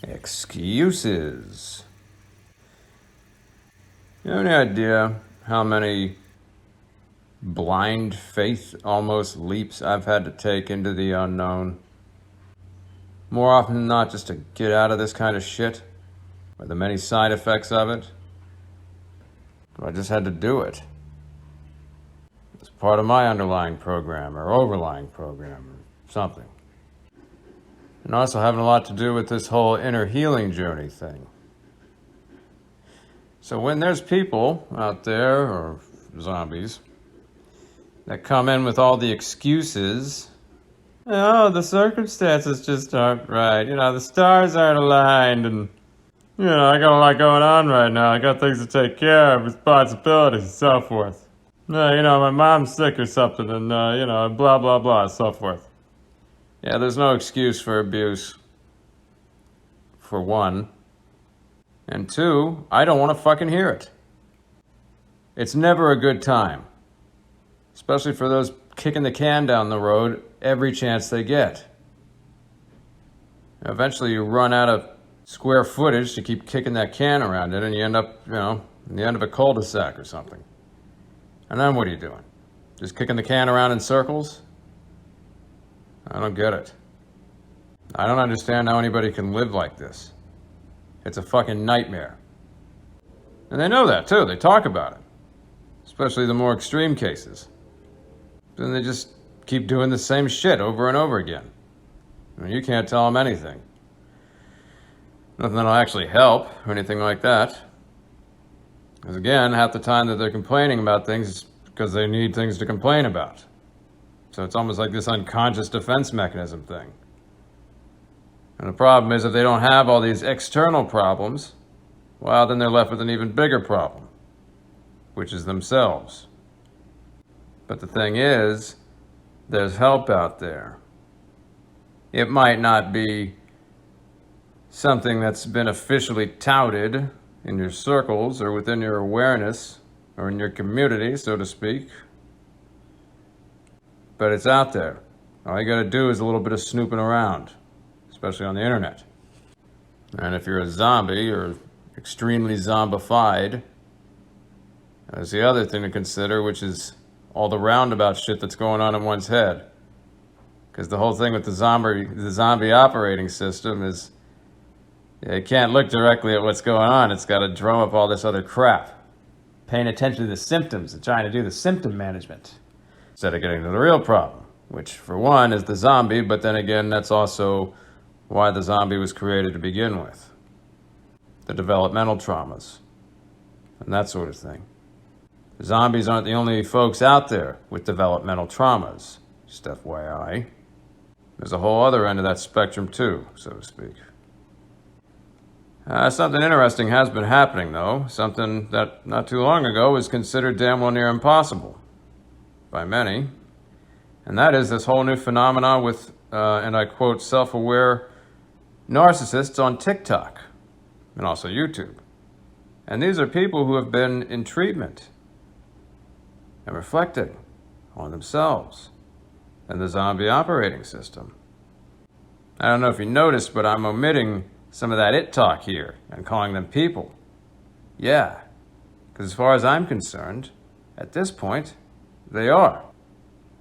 Excuses. You have any idea how many blind faith almost leaps I've had to take into the unknown? More often than not, just to get out of this kind of shit, or the many side effects of it. But I just had to do it. It's part of my underlying program, or overlying program, or something. And also having a lot to do with this whole inner healing journey thing. So when there's people out there, or zombies, that come in with all the excuses, oh, the circumstances just aren't right, the stars aren't aligned, and, I got a lot going on right now, I got things to take care of, responsibilities, and so forth. My mom's sick or something, and, blah, blah, blah, so forth. Yeah, there's no excuse for abuse, for one. And two, I don't want to fucking hear it. It's never a good time. Especially for those kicking the can down the road every chance they get. Eventually you run out of square footage to keep kicking that can around it, and you end up, in the end of a cul-de-sac or something. And then what are you doing? Just kicking the can around in circles? I don't get it. I don't understand how anybody can live like this. It's a fucking nightmare. And they know that too, they talk about it. Especially the more extreme cases. Then they just keep doing the same shit over and over again. You can't tell them anything. Nothing that'll actually help or anything like that. Because again, half the time that they're complaining about things is because they need things to complain about. So it's almost like this unconscious defense mechanism thing. And the problem is if they don't have all these external problems, well, then they're left with an even bigger problem, which is themselves. But the thing is, there's help out there. It might not be something that's been officially touted in your circles or within your awareness or in your community, so to speak. But it's out there. All you gotta do is a little bit of snooping around, especially on the internet. And if you're a zombie or extremely zombified, there's the other thing to consider, which is all the roundabout shit that's going on in one's head. Because the whole thing with the zombie operating system is it can't look directly at what's going on. It's got to drum up all this other crap. Paying attention to the symptoms and trying to do the symptom management instead of getting to the real problem, which for one is the zombie, but then again, that's also why the zombie was created to begin with. The developmental traumas and that sort of thing. Zombies aren't the only folks out there with developmental traumas, just FYI. There's a whole other end of that spectrum too, so to speak. Something interesting has been happening though, something that not too long ago was considered damn well near impossible by many, and that is this whole new phenomenon with, and I quote, self-aware narcissists on TikTok and also YouTube. And these are people who have been in treatment and reflecting on themselves and the zombie operating system. I don't know if you noticed, but I'm omitting some of that it talk here and calling them people. Yeah, because as far as I'm concerned, at this point, they are.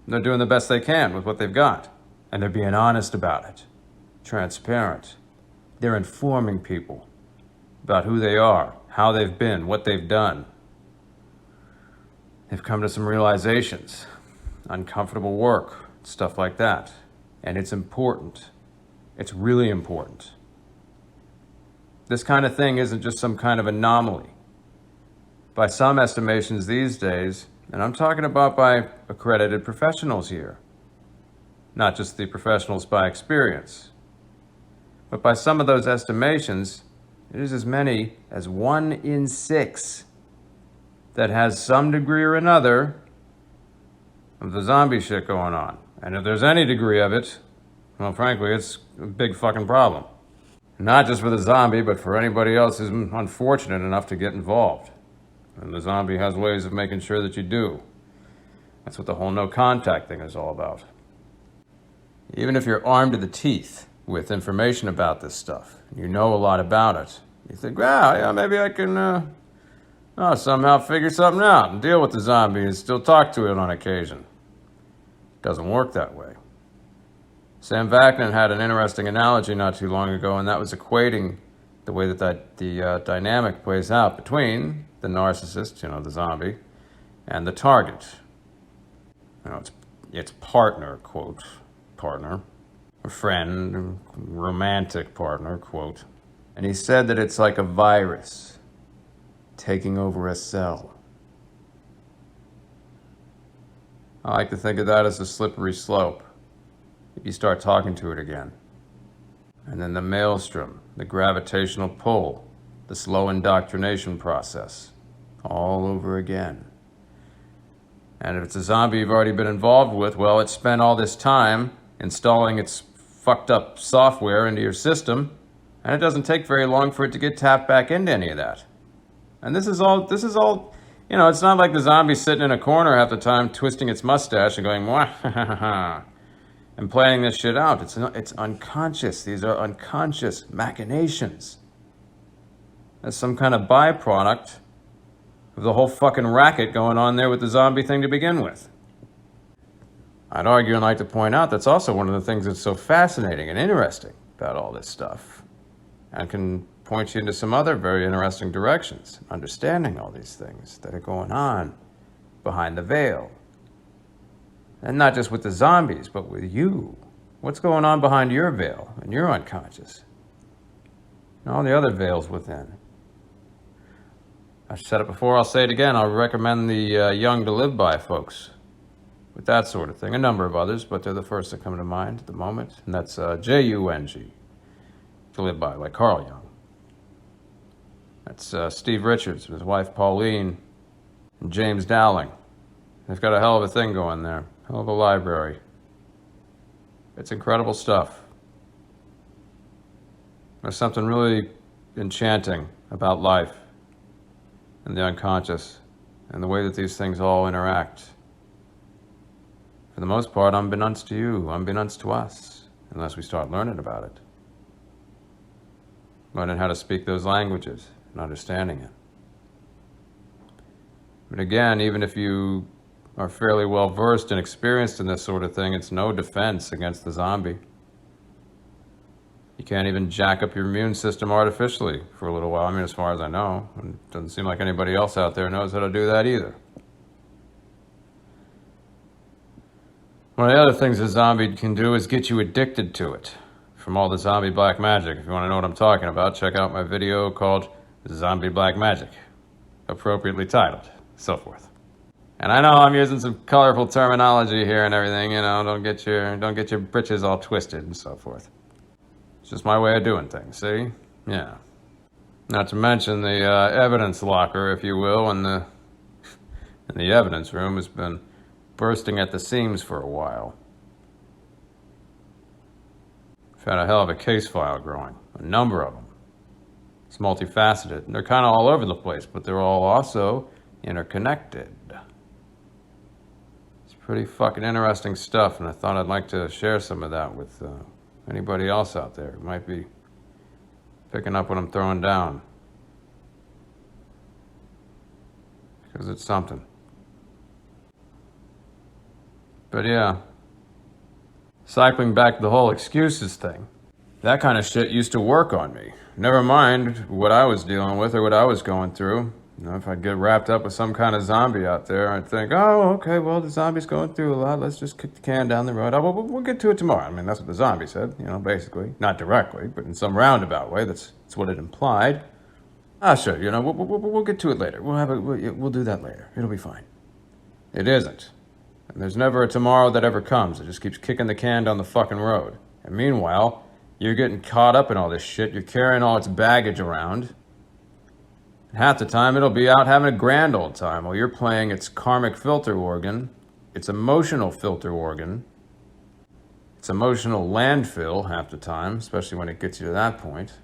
They're doing the best they can with what they've got. And they're being honest about it, transparent. They're informing people about who they are, how they've been, what they've done. They've come to some realizations, uncomfortable work, stuff like that. And it's important. It's really important. This kind of thing isn't just some kind of anomaly. By some estimations these days, and I'm talking about by accredited professionals here, not just the professionals by experience, but by some of those estimations, it is as many as 1 in 6 that has some degree or another of the zombie shit going on. And if there's any degree of it, well, frankly, it's a big fucking problem. Not just for the zombie, but for anybody else who's unfortunate enough to get involved. And the zombie has ways of making sure that you do. That's what the whole no contact thing is all about. Even if you're armed to the teeth with information about this stuff. You know a lot about it. You think, wow, yeah, maybe I can somehow figure something out and deal with the zombie and still talk to it on occasion. Doesn't work that way. Sam Vaknin had an interesting analogy not too long ago, and that was equating the way that the dynamic plays out between the narcissist, the zombie, and the target. It's partner, quote, partner, a friend, romantic partner, quote. And he said that it's like a virus taking over a cell. I like to think of that as a slippery slope. If you start talking to it again. And then the maelstrom, the gravitational pull, the slow indoctrination process, all over again. And if it's a zombie you've already been involved with, well, it spent all this time installing its fucked up software into your system, and it doesn't take very long for it to get tapped back into any of that. And this is all, it's not like the zombie sitting in a corner half the time twisting its mustache and going, wah, ha, ha, ha, and planning this shit out. It's unconscious. These are unconscious machinations. That's some kind of byproduct of the whole fucking racket going on there with the zombie thing to begin with. I'd argue and like to point out that's also one of the things that's so fascinating and interesting about all this stuff, and can point you into some other very interesting directions, understanding all these things that are going on behind the veil. And not just with the zombies, but with you. What's going on behind your veil and your unconscious? And all the other veils within. I've said it before, I'll say it again. I'll recommend the Young to Live By folks with that sort of thing. A number of others, but they're the first that come to mind at the moment. And that's Jung, to live by, like Carl Jung. That's Steve Richards with his wife Pauline and James Dowling. They've got a hell of a thing going there. Hell of a library. It's incredible stuff. There's something really enchanting about life and the unconscious and the way that these things all interact. For the most part, unbeknownst to you, unbeknownst to us, unless we start learning about it. Learning how to speak those languages and understanding it. But again, even if you are fairly well versed and experienced in this sort of thing, it's no defense against the zombie. You can't even jack up your immune system artificially for a little while. I mean, as far as I know, and it doesn't seem like anybody else out there knows how to do that either. One of the other things a zombie can do is get you addicted to it. From all the zombie black magic. If you want to know what I'm talking about, check out my video called Zombie Black Magic, appropriately titled, so forth. And I know I'm using some colorful terminology here and everything, don't get your britches all twisted and so forth. It's just my way of doing things, see? Yeah. Not to mention the evidence locker, if you will, and the evidence room has been bursting at the seams for a while. I've had a hell of a case file growing, a number of them. It's multifaceted, and they're kind of all over the place, but they're all also interconnected. It's pretty fucking interesting stuff, and I thought I'd like to share some of that with anybody else out there who might be picking up what I'm throwing down. Because it's something. But yeah. Cycling back to the whole excuses thing. That kind of shit used to work on me. Never mind what I was dealing with or what I was going through. If I'd get wrapped up with some kind of zombie out there, I'd think, oh, okay, well, the zombie's going through a lot. Let's just kick the can down the road. Oh, well, we'll get to it tomorrow. I mean, that's what the zombie said, basically. Not directly, but in some roundabout way. That's what it implied. Sure, we'll get to it later. We'll do that later. It'll be fine. It isn't. And there's never a tomorrow that ever comes. It just keeps kicking the can down the fucking road. And meanwhile, you're getting caught up in all this shit. You're carrying all its baggage around. And half the time, it'll be out having a grand old time while you're playing its karmic filter organ, its emotional filter organ, its emotional landfill half the time, especially when it gets you to that point.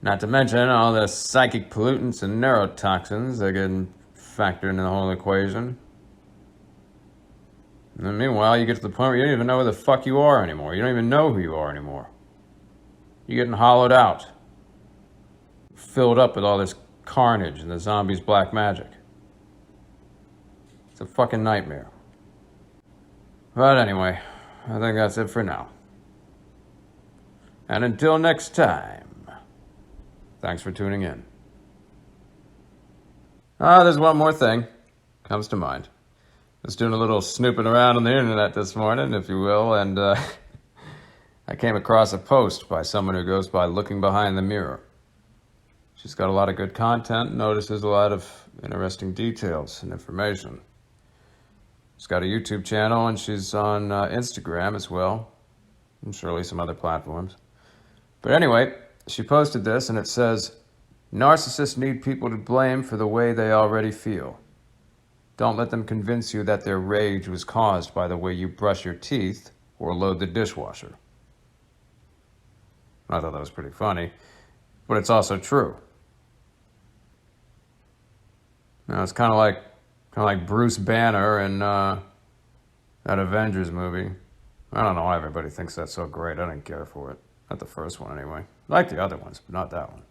Not to mention all the psychic pollutants and neurotoxins that get factored into the whole equation. And then meanwhile, you get to the point where you don't even know who the fuck you are anymore. You don't even know who you are anymore. You're getting hollowed out, filled up with all this carnage and the zombies' black magic. It's a fucking nightmare. But anyway, I think that's it for now. And until next time, thanks for tuning in. There's one more thing comes to mind. I was doing a little snooping around on the internet this morning, if you will, and I came across a post by someone who goes by Looking Behind the Mirror. She's got a lot of good content, notices a lot of interesting details and information. She's got a YouTube channel, and she's on Instagram as well, and surely some other platforms. But anyway, she posted this, and it says, "Narcissists need people to blame for the way they already feel. Don't let them convince you that their rage was caused by the way you brush your teeth or load the dishwasher." I thought that was pretty funny, but it's also true. Now, it's kind of like Bruce Banner in that Avengers movie. I don't know why everybody thinks that's so great. I didn't care for it. Not the first one, anyway. I like the other ones, but not that one.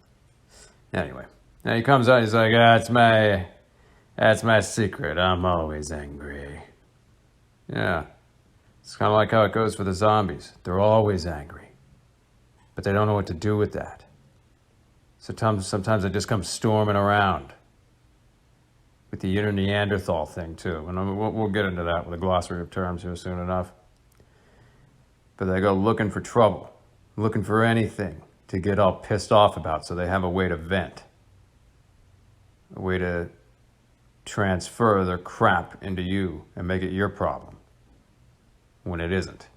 Anyway, now he comes out, he's like, that's my secret. I'm always angry. Yeah. It's kind of like how it goes for the zombies. They're always angry. But they don't know what to do with that. Sometimes they just come storming around. With the inner Neanderthal thing, too. And we'll get into that with a glossary of terms here soon enough. But they go looking for trouble. Looking for anything to get all pissed off about so they have a way to vent. A way to transfer their crap into you and make it your problem. When it isn't.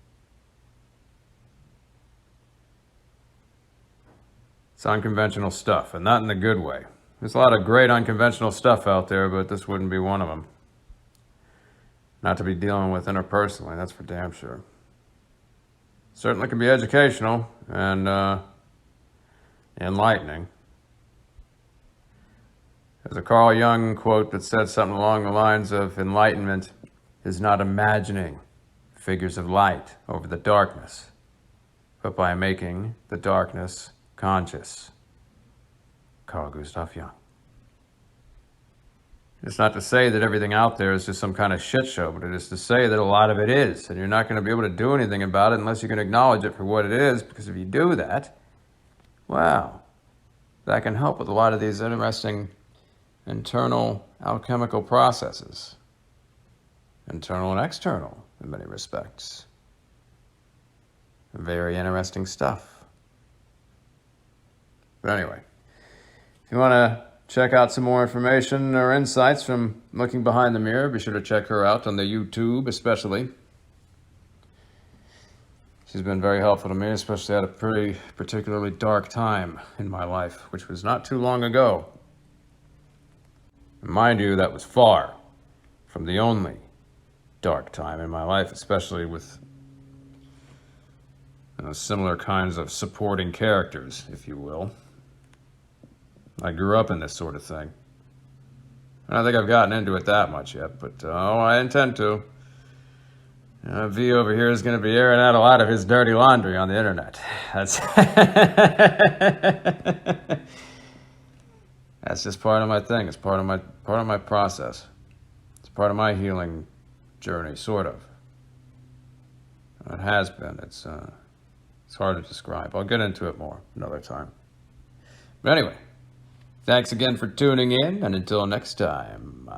It's unconventional stuff, and not in a good way. There's a lot of great unconventional stuff out there, but this wouldn't be one of them. Not to be dealing with interpersonally, that's for damn sure. Certainly can be educational and enlightening. There's a Carl Jung quote that said something along the lines of, "Enlightenment is not imagining figures of light over the darkness, but by making the darkness conscious." Carl Gustav Jung. It's not to say that everything out there is just some kind of shit show, but it is to say that a lot of it is, and you're not going to be able to do anything about it unless you can acknowledge it for what it is, because if you do that, wow, that can help with a lot of these interesting internal alchemical processes. Internal and external, in many respects. Very interesting stuff. But anyway, if you want to check out some more information or insights from Looking Behind the Mirror, be sure to check her out on the YouTube especially. She's been very helpful to me, especially at a pretty particularly dark time in my life, which was not too long ago. And mind you, that was far from the only dark time in my life, especially with similar kinds of supporting characters, if you will. I grew up in this sort of thing. I don't think I've gotten into it that much yet, but I intend to. V over here is going to be airing out a lot of his dirty laundry on the internet. That's just part of my thing. It's part of my process. It's part of my healing journey, sort of. It has been. It's hard to describe. I'll get into it more another time. But anyway, thanks again for tuning in, and until next time.